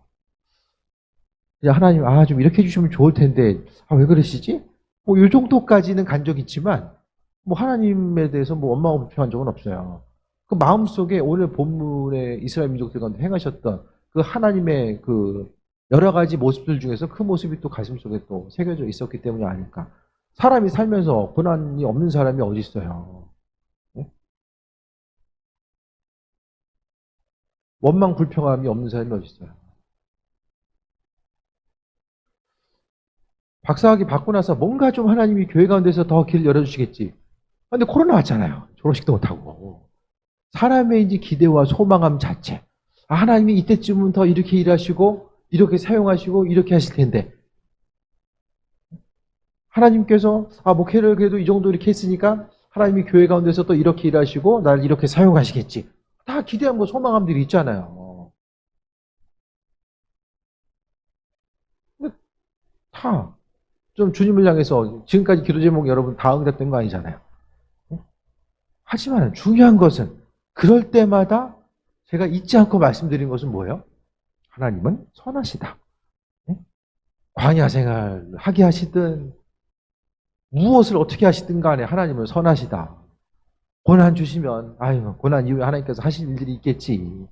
그냥 하나님 좀 이렇게 해주시면 좋을 텐데 왜 그러시지? 뭐 이 정도까지는 간 적 있지만 뭐 하나님에 대해서 뭐 원망하고 불평한 적은 없어요. 그 마음속에 오늘 본문에 이스라엘 민족들 가운데 행하셨던 그 하나님의 그 여러 가지 모습들 중에서 그 모습이 또 가슴속에 또 새겨져 있었기 때문이 아닐까 사람이 살면서 고난이 없는 사람이 어디 있어요? 예? 원망 불평함이 없는 사람이 어디 있어요? 박사학위 받고 나서 뭔가 좀 하나님이 교회 가운데서 더 길 열어주시겠지. 근데 코로나 왔잖아요. 졸업식도 못하고. 사람의 이제 기대와 소망함 자체. 아, 하나님이 이때쯤은 더 이렇게 일하시고, 이렇게 사용하시고, 이렇게 하실 텐데. 하나님께서, 아, 목회를 그래도 이 정도 이렇게 했으니까, 하나님이 교회 가운데서 또 이렇게 일하시고, 날 이렇게 사용하시겠지. 다 기대함과 소망함들이 있잖아요. 근데 다, 좀 주님을 향해서 지금까지 기도 제목 여러분 다 응답된 거 아니잖아요. 하지만 중요한 것은 그럴 때마다 제가 잊지 않고 말씀드린 것은 뭐예요? 하나님은 선하시다. 광야 생활 하게 하시든 무엇을 어떻게 하시든 간에 하나님은 선하시다. 고난 주시면 아유 고난 이후에 하나님께서 하실 일들이 있겠지.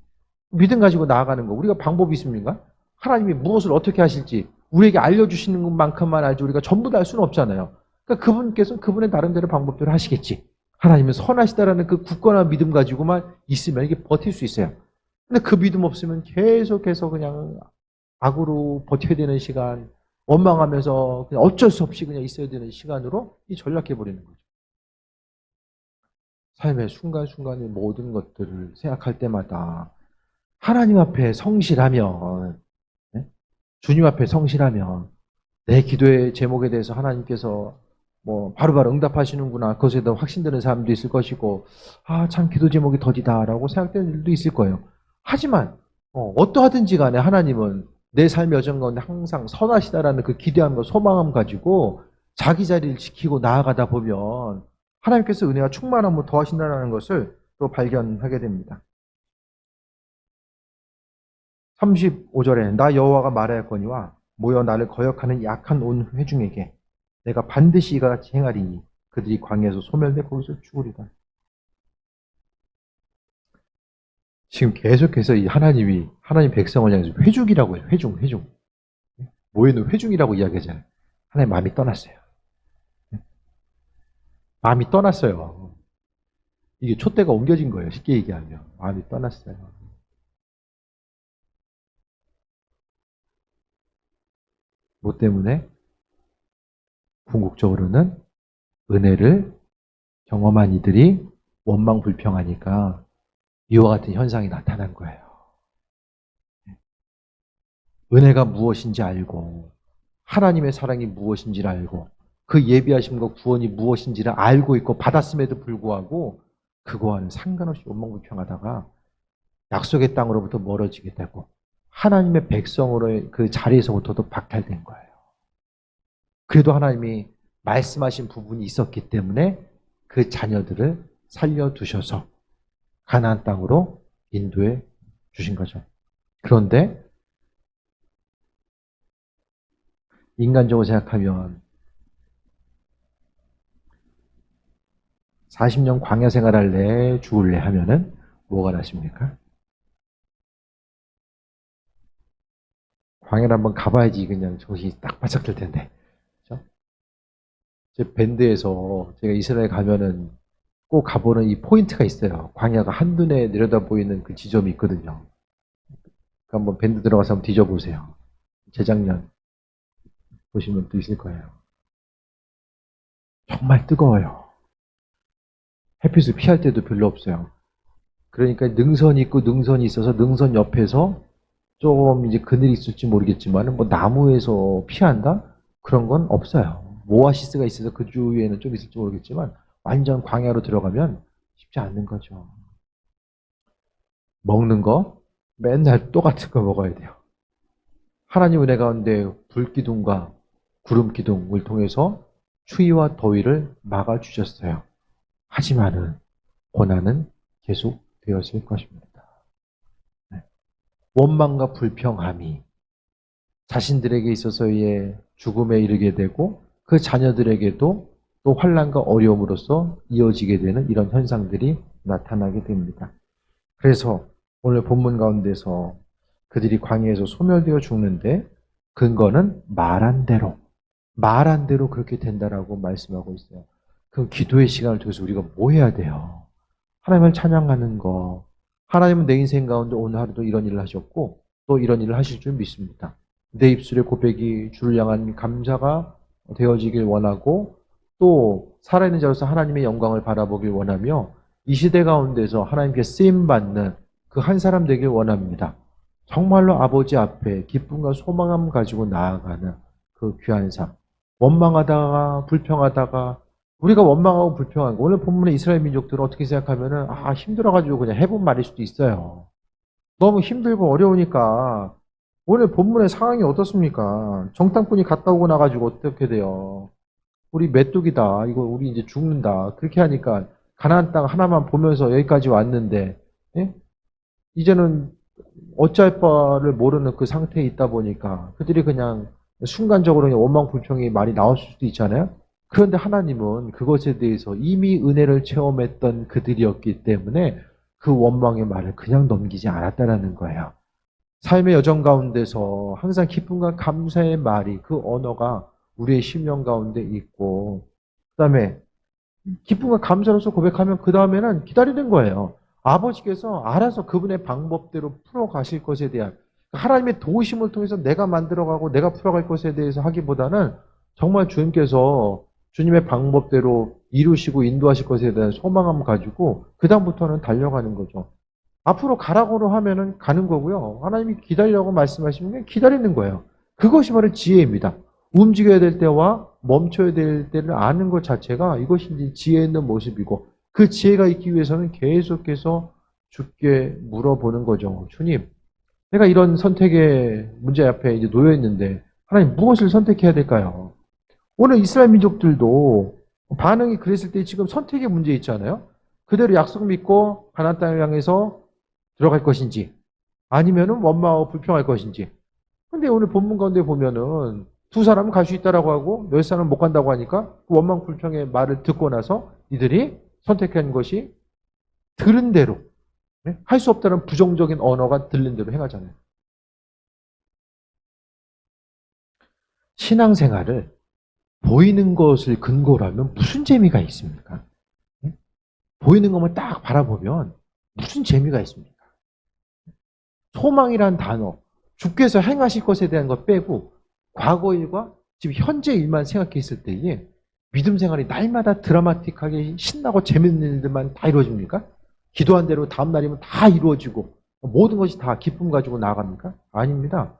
믿음 가지고 나아가는 거. 우리가 방법이 있습니까? 하나님이 무엇을 어떻게 하실지 우리에게 알려주시는 것만큼만 알지 우리가 전부 다 알 수는 없잖아요. 그러니까 그분께서는 그분의 나름대로 방법대로 하시겠지. 하나님은 선하시다라는 그 굳건한 믿음 가지고만 있으면 이게 버틸 수 있어요. 근데 그 믿음 없으면 계속해서 그냥 악으로 버텨야 되는 시간, 원망하면서 그냥 어쩔 수 없이 그냥 있어야 되는 시간으로 이 전락해버리는 거죠. 삶의 순간순간의 모든 것들을 생각할 때마다 하나님 앞에 성실하면, 네? 주님 앞에 성실하면 내 기도의 제목에 대해서 하나님께서 뭐 바로바로 응답하시는구나. 그것에 대해 확신되는 사람도 있을 것이고 아, 참 기도 제목이 더디다라고 생각되는 일도 있을 거예요. 하지만 어떠하든지 간에 하나님은 내 삶의 여정 가운데 항상 선하시다라는 그 기대함과 소망함 가지고 자기 자리를 지키고 나아가다 보면 하나님께서 은혜와 충만함을 더하신다는 것을 또 발견하게 됩니다. 35절에 나 여호와가 말하였거니와 모여 나를 거역하는 약한 온 회중에게 내가 반드시 이같이 행하리니 그들이 광야에서 소멸돼 거기서 죽으리다. 지금 계속해서 이 하나님 백성을 향해서 회중이라고 해요. 회중. 모여는 회중이라고 이야기하잖아요. 하나님 마음이 떠났어요. 마음이 떠났어요. 이게 촛대가 옮겨진 거예요. 쉽게 얘기하면. 마음이 떠났어요. 뭐 때문에? 궁극적으로는 은혜를 경험한 이들이 원망 불평하니까 이와 같은 현상이 나타난 거예요. 은혜가 무엇인지 알고 하나님의 사랑이 무엇인지를 알고 그 예비하심과 구원이 무엇인지를 알고 있고 받았음에도 불구하고 그거와는 상관없이 원망불평하다가 약속의 땅으로부터 멀어지게 되고 하나님의 백성으로의 그 자리에서부터도 박탈된 거예요. 그래도 하나님이 말씀하신 부분이 있었기 때문에 그 자녀들을 살려두셔서 가나안 땅으로 인도해 주신 거죠. 그런데 인간적으로 생각하면 40년 광야 생활할래 죽을래 하면은 뭐가 나십니까? 광야를 한번 가봐야지 그냥 정신이 딱 바짝 들 텐데. 그렇죠? 제 밴드에서 제가 이스라엘 가면은 꼭 가보는 이 포인트가 있어요. 광야가 한눈에 내려다 보이는 그 지점이 있거든요. 한번 밴드 들어가서 한번 뒤져보세요. 재작년 보시면 또 있을 거예요. 정말 뜨거워요. 햇빛을 피할 때도 별로 없어요. 그러니까 능선이 있고 능선이 있어서 능선 옆에서 조금 이제 그늘이 있을지 모르겠지만 뭐 나무에서 피한다? 그런 건 없어요. 오아시스가 있어서 그 주위에는 좀 있을지 모르겠지만 완전 광야로 들어가면 쉽지 않는 거죠. 먹는 거 맨날 똑같은 거 먹어야 돼요. 하나님 은혜 가운데 불기둥과 구름기둥을 통해서 추위와 더위를 막아주셨어요. 하지만은 고난은 계속 되었을 것입니다. 원망과 불평함이 자신들에게 있어서의 죽음에 이르게 되고 그 자녀들에게도 또 환난과 어려움으로써 이어지게 되는 이런 현상들이 나타나게 됩니다. 그래서 오늘 본문 가운데서 그들이 광야에서 소멸되어 죽는데 근거는 말한 대로 말한 대로 그렇게 된다라고 말씀하고 있어요. 그 기도의 시간을 통해서 우리가 뭐 해야 돼요? 하나님을 찬양하는 거. 하나님은 내 인생 가운데 오늘 하루도 이런 일을 하셨고 또 이런 일을 하실 줄 믿습니다. 내 입술의 고백이 주를 향한 감사가 되어지길 원하고 또 살아있는 자로서 하나님의 영광을 바라보길 원하며 이 시대 가운데서 하나님께 쓰임받는 그 한 사람 되길 원합니다. 정말로 아버지 앞에 기쁨과 소망함 가지고 나아가는 그 귀한 삶. 원망하다가 불평하다가 우리가 원망하고 불평하고 오늘 본문의 이스라엘 민족들은 어떻게 생각하면은 힘들어가지고 그냥 해본 말일 수도 있어요. 너무 힘들고 어려우니까 오늘 본문의 상황이 어떻습니까? 정탐꾼이 갔다 오고 나가지고 어떻게 돼요? 우리 메뚜기다. 이거 우리 이제 죽는다. 그렇게 하니까 가나안 땅 하나만 보면서 여기까지 왔는데 예? 이제는 어찌할 바를 모르는 그 상태에 있다 보니까 그들이 그냥 순간적으로 그냥 원망 불평이 많이 나올 수도 있잖아요. 그런데 하나님은 그것에 대해서 이미 은혜를 체험했던 그들이었기 때문에 그 원망의 말을 그냥 넘기지 않았다라는 거예요. 삶의 여정 가운데서 항상 기쁨과 감사의 말이 그 언어가 우리의 심령 가운데 있고 그 다음에 기쁨과 감사로서 고백하면 그 다음에는 기다리는 거예요. 아버지께서 알아서 그분의 방법대로 풀어가실 것에 대한 하나님의 도우심을 통해서 내가 만들어가고 내가 풀어갈 것에 대해서 하기보다는 정말 주님께서 주님의 방법대로 이루시고 인도하실 것에 대한 소망함 가지고 그 다음부터는 달려가는 거죠. 앞으로 가라고 하면은 가는 거고요. 하나님이 기다리라고 말씀하시면 기다리는 거예요. 그것이 바로 지혜입니다. 움직여야 될 때와 멈춰야 될 때를 아는 것 자체가 이것이 지혜 있는 모습이고 그 지혜가 있기 위해서는 계속해서 주께 물어보는 거죠. 주님, 내가 이런 선택의 문제 앞에 이제 놓여 있는데 하나님 무엇을 선택해야 될까요? 오늘 이스라엘 민족들도 반응이 그랬을 때 지금 선택의 문제 있잖아요. 그대로 약속 믿고 가나안 땅을 향해서 들어갈 것인지 아니면은 원망하고 불평할 것인지. 근데 오늘 본문 가운데 보면은 두 사람은 갈 수 있다라고 하고 열 사람은 못 간다고 하니까 그 원망 불평의 말을 듣고 나서 이들이 선택한 것이 들은 대로 할 수 없다는 부정적인 언어가 들린 대로 행하잖아요. 신앙생활을 보이는 것을 근거로 하면 무슨 재미가 있습니까? 보이는 것만 딱 바라보면 무슨 재미가 있습니까? 소망이란 단어, 주께서 행하실 것에 대한 것 빼고 과거 일과 지금 현재 일만 생각했을 때에 믿음 생활이 날마다 드라마틱하게 신나고 재밌는 일들만 다 이루어집니까? 기도한 대로 다음 날이면 다 이루어지고 모든 것이 다 기쁨 가지고 나아갑니까? 아닙니다.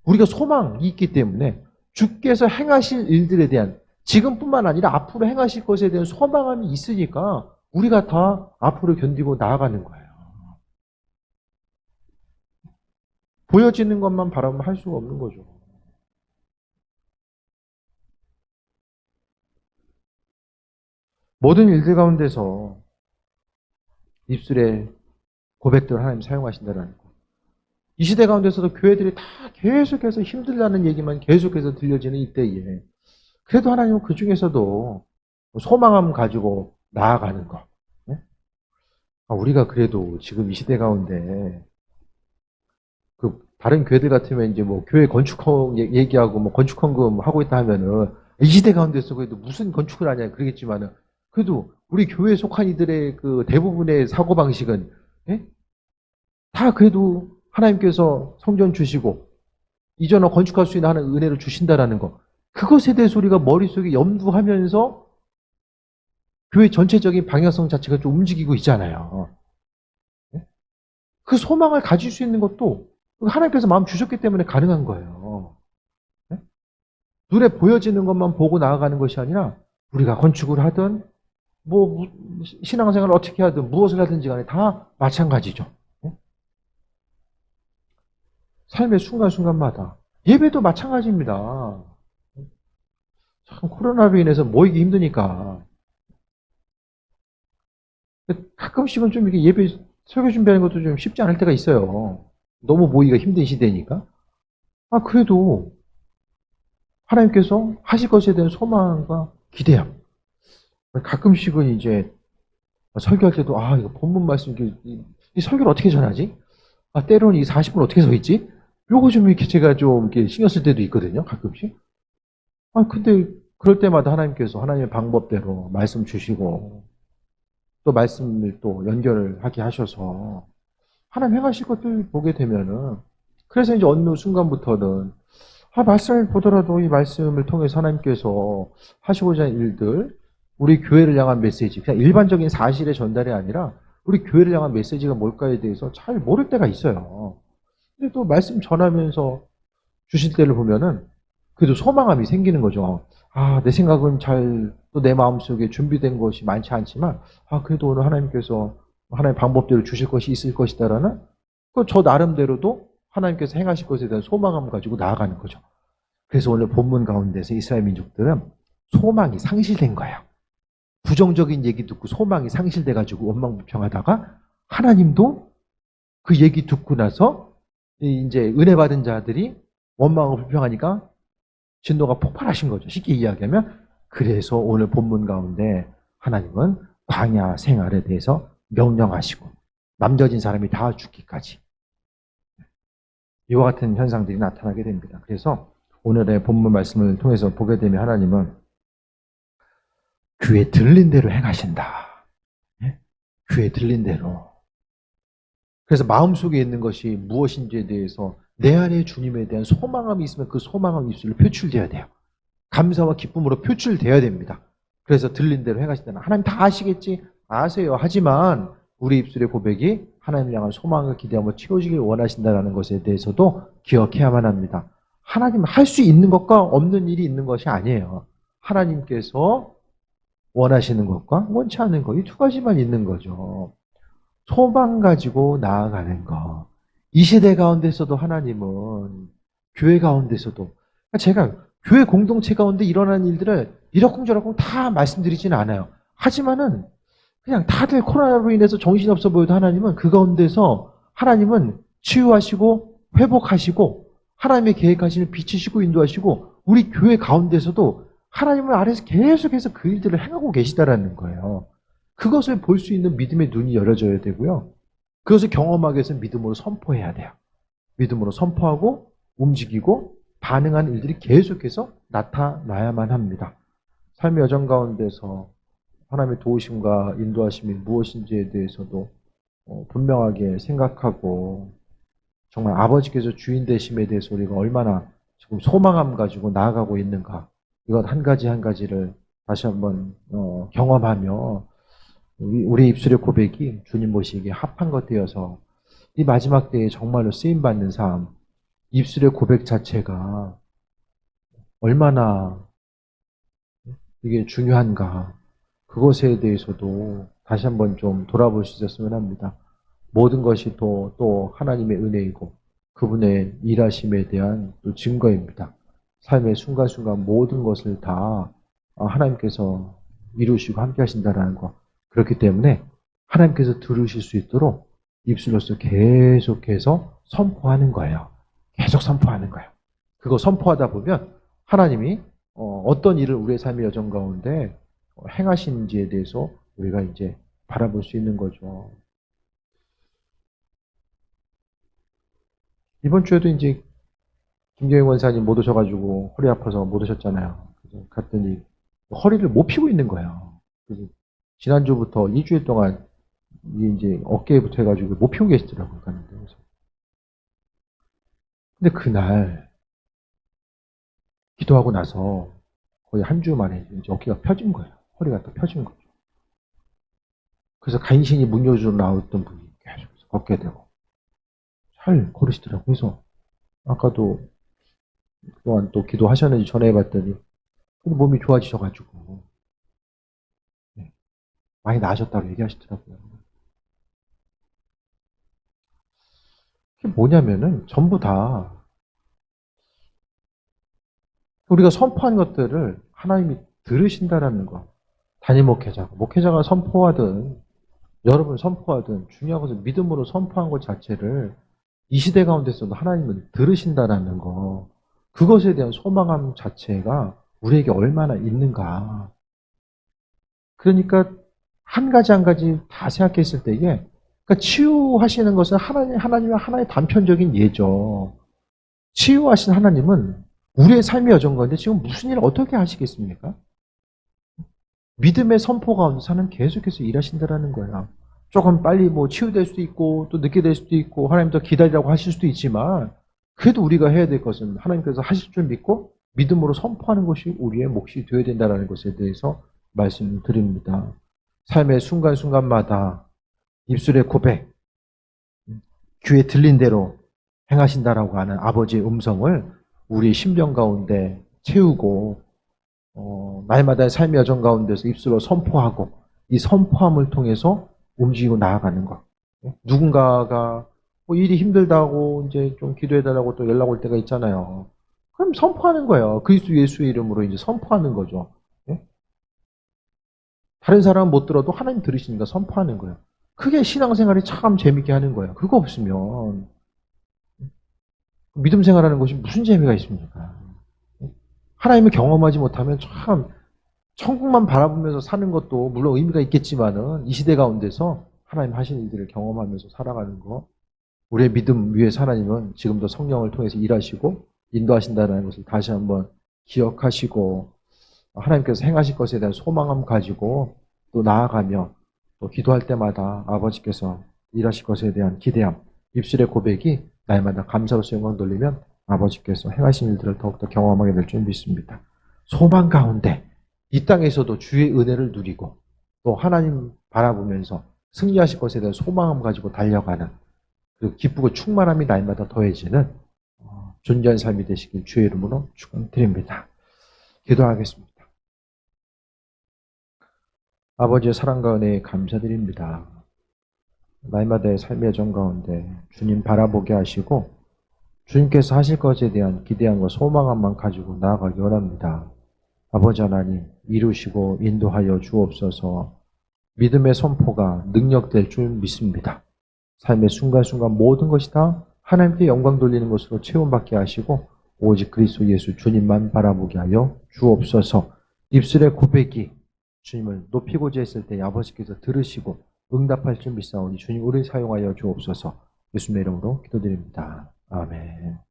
우리가 소망이 있기 때문에 주께서 행하실 일들에 대한 지금뿐만 아니라 앞으로 행하실 것에 대한 소망함이 있으니까 우리가 다 앞으로 견디고 나아가는 거예요. 보여지는 것만 바라보면 할 수가 없는 거죠. 모든 일들 가운데서 입술에 고백들을 하나님 사용하신다는 거. 이 시대 가운데서도 교회들이 다 계속해서 힘들다는 얘기만 계속해서 들려지는 이때에 그래도 하나님은 그 중에서도 소망함 가지고 나아가는 거. 네? 우리가 그래도 지금 이 시대 가운데 그 다른 교회들 같으면 이제 뭐 교회 건축허 얘기하고 뭐 건축헌금 하고 있다 하면은 이 시대 가운데서 그래도 무슨 건축을 하냐 그러겠지만은 그래도 우리 교회에 속한 이들의 그 대부분의 사고방식은 예? 다 그래도 하나님께서 성전 주시고 이전에 건축할 수 있는 하는 은혜를 주신다라는 거. 그것에 대해서 우리가 머릿속에 염두하면서 교회 전체적인 방향성 자체가 좀 움직이고 있잖아요. 예? 그 소망을 가질 수 있는 것도 하나님께서 마음 주셨기 때문에 가능한 거예요. 예? 눈에 보여지는 것만 보고 나아가는 것이 아니라 우리가 건축을 하든 뭐 신앙생활을 어떻게 하든 무엇을 하든지 간에 다 마찬가지죠. 예? 삶의 순간순간마다 예배도 마찬가지입니다. 참 코로나로 인해서 모이기 힘드니까 가끔씩은 좀 이렇게 예배 설교 준비하는 것도 좀 쉽지 않을 때가 있어요. 너무 모이기가 힘든 시대니까. 그래도 하나님께서 하실 것에 대한 소망과 기대함. 가끔씩은 이제 설교할 때도 이거 본문 말씀 이 설교를 어떻게 전하지? 때로는 이 40분 어떻게 서 있지? 요거 좀 이렇게 제가 좀 이렇게 신경 쓸 때도 있거든요. 가끔씩. 근데 그럴 때마다 하나님께서 하나님의 방법대로 말씀 주시고 또 말씀을 또 연결하게 하셔서 하나님 행하실 것들 보게 되면은 그래서 이제 어느 순간부터는 말씀을 보더라도 이 말씀을 통해서 하나님께서 하시고자 하는 일들, 우리 교회를 향한 메시지, 그냥 일반적인 사실의 전달이 아니라 우리 교회를 향한 메시지가 뭘까에 대해서 잘 모를 때가 있어요. 근데 또 말씀 전하면서 주실 때를 보면은 그래도 소망감이 생기는 거죠. 내 생각은 잘, 또 내 마음속에 준비된 것이 많지 않지만, 그래도 오늘 하나님께서 하나님의 방법대로 주실 것이 있을 것이다라는, 저 나름대로도 하나님께서 행하실 것에 대한 소망감 가지고 나아가는 거죠. 그래서 오늘 본문 가운데서 이스라엘 민족들은 소망이 상실된 거예요. 부정적인 얘기 듣고 소망이 상실돼가지고 원망불평하다가 하나님도 그 얘기 듣고 나서 이제 은혜 받은 자들이 원망을 불평하니까 진노가 폭발하신 거죠. 쉽게 이야기하면. 그래서 오늘 본문 가운데 하나님은 광야 생활에 대해서 명령하시고 남겨진 사람이 다 죽기까지 이와 같은 현상들이 나타나게 됩니다. 그래서 오늘의 본문 말씀을 통해서 보게 되면 하나님은 귀에 들린 대로 행하신다. 귀에 들린 대로. 그래서 마음속에 있는 것이 무엇인지에 대해서 내 안에 주님에 대한 소망함이 있으면 그 소망함 입술로 표출되어야 돼요. 감사와 기쁨으로 표출되어야 됩니다. 그래서 들린 대로 행하신다는 하나님 다 아시겠지? 아세요. 하지만 우리 입술의 고백이 하나님을 향한 소망을 기대하며 채워지길 원하신다는 것에 대해서도 기억해야만 합니다. 하나님은 할 수 있는 것과 없는 일이 있는 것이 아니에요. 하나님께서 원하시는 것과 원치 않는 것, 이 두 가지만 있는 거죠. 소망 가지고 나아가는 것. 이 시대 가운데서도 하나님은 교회 가운데서도 제가 교회 공동체 가운데 일어나는 일들을 이러쿵저러쿵 다 말씀드리지는 않아요. 하지만은 그냥 다들 코로나로 인해서 정신없어 보여도 하나님은 그 가운데서 하나님은 치유하시고 회복하시고 하나님의 계획하심을 비치시고 인도하시고 우리 교회 가운데서도 하나님을 아래서 계속해서 그 일들을 행하고 계시다라는 거예요. 그것을 볼 수 있는 믿음의 눈이 열어져야 되고요. 그것을 경험하기 위해서 믿음으로 선포해야 돼요. 믿음으로 선포하고 움직이고 반응하는 일들이 계속해서 나타나야만 합니다. 삶의 여정 가운데서 하나님의 도우심과 인도하심이 무엇인지에 대해서도 분명하게 생각하고 정말 아버지께서 주인 되심에 대해서 우리가 얼마나 지금 소망함 가지고 나아가고 있는가, 이것 한 가지 한 가지를 다시 한번 경험하며 우리 입술의 고백이 주님 보시기에 합한 것 되어서 이 마지막 때에 정말로 쓰임받는 삶, 입술의 고백 자체가 얼마나 이게 중요한가, 그것에 대해서도 다시 한번 좀 돌아볼 수 있었으면 합니다. 모든 것이 또 하나님의 은혜이고 그분의 일하심에 대한 또 증거입니다. 삶의 순간순간 모든 것을 다 하나님께서 이루시고 함께 하신다는 것. 그렇기 때문에 하나님께서 들으실 수 있도록 입술로서 계속해서 선포하는 거예요. 계속 선포하는 거예요. 그거 선포하다 보면 하나님이 어떤 일을 우리의 삶의 여정 가운데 행하시는지에 대해서 우리가 이제 바라볼 수 있는 거죠. 이번 주에도 이제 김경희 원사님 못 오셔가지고 허리 아파서 못 오셨잖아요. 그래서 갔더니 허리를 못 펴고 있는 거예요. 그래서 지난주부터 2주일 동안 이게 이제 어깨부터 해가지고 못 펴고 계시더라고요. 갔는데. 그래서. 근데 그날 기도하고 나서 거의 한 주 만에 이제 어깨가 펴진 거예요. 허리가 또 펴진 거죠. 그래서 간신히 문 열어주러 나왔던 분이 계속 걷게 되고 잘 걸으시더라고요. 그래서 아까도 그동안 또 기도하셨는지 전화해봤더니 몸이 좋아지셔가지고 많이 나아졌다고 얘기하시더라고요. 그게 뭐냐면은 전부 다 우리가 선포한 것들을 하나님이 들으신다라는 거. 단임 목회자가 선포하든 여러분 선포하든 중요한 것은 믿음으로 선포한 것 자체를 이 시대 가운데서도 하나님은 들으신다라는 거. 그것에 대한 소망함 자체가 우리에게 얼마나 있는가. 그러니까 한 가지 한 가지 다 생각했을 때에 그러니까 치유하시는 것은 하나님의 하나의 단편적인 예죠. 치유하신 하나님은 우리의 삶의 여정 가운데 지금 무슨 일을 어떻게 하시겠습니까? 믿음의 선포 가운데 사는 계속해서 일하신다라는 거야. 조금 빨리 뭐 치유될 수도 있고 또 늦게 될 수도 있고 하나님 더 기다리라고 하실 수도 있지만 그래도 우리가 해야 될 것은 하나님께서 하실 줄 믿고 믿음으로 선포하는 것이 우리의 몫이 되어야 된다는 것에 대해서 말씀드립니다. 삶의 순간순간마다 입술의 고백, 귀에 들린 대로 행하신다라고 하는 아버지의 음성을 우리 심령 가운데 채우고 날마다의 삶의 여정 가운데서 입술로 선포하고 이 선포함을 통해서 움직이고 나아가는 것. 누군가가 뭐 일이 힘들다고 이제 좀 기도해달라고 또 연락 올 때가 있잖아요. 그럼 선포하는 거예요. 그리스도 예수의 이름으로 이제 선포하는 거죠. 예? 다른 사람은 못 들어도 하나님 들으시니까 선포하는 거예요. 그게 신앙생활이 참 재밌게 하는 거예요. 그거 없으면 믿음 생활하는 것이 무슨 재미가 있습니까? 하나님을 경험하지 못하면 참 천국만 바라보면서 사는 것도 물론 의미가 있겠지만은 이 시대 가운데서 하나님 하신 일들을 경험하면서 살아가는 거, 우리의 믿음 위에서 하나님은 지금도 성령을 통해서 일하시고 인도하신다는 것을 다시 한번 기억하시고 하나님께서 행하실 것에 대한 소망함 가지고 또 나아가며 또 기도할 때마다 아버지께서 일하실 것에 대한 기대함, 입술의 고백이 날마다 감사로서 영광 돌리면 아버지께서 행하신 일들을 더욱더 경험하게 될 줄 믿습니다. 소망 가운데 이 땅에서도 주의 은혜를 누리고 또 하나님 바라보면서 승리하실 것에 대한 소망함 가지고 달려가는 그리고 기쁘고 충만함이 날마다 더해지는 존귀한 삶이 되시길 주의 이름으로 축원드립니다. 기도하겠습니다. 아버지의 사랑과 은혜에 감사드립니다. 날마다의 삶의 여정 가운데 주님 바라보게 하시고 주님께서 하실 것에 대한 기대함과 소망함만 가지고 나아가기 원합니다. 아버지 하나님 이루시고 인도하여 주옵소서. 믿음의 선포가 능력될 줄 믿습니다. 삶의 순간순간 모든 것이 다 하나님께 영광 돌리는 것으로 체험받게 하시고 오직 그리스도 예수 주님만 바라보게 하여 주옵소서. 입술의 고백이 주님을 높이고자 했을 때 아버지께서 들으시고 응답할 줄 믿사오니 주님 우리를 사용하여 주옵소서. 예수님의 이름으로 기도드립니다. 아멘.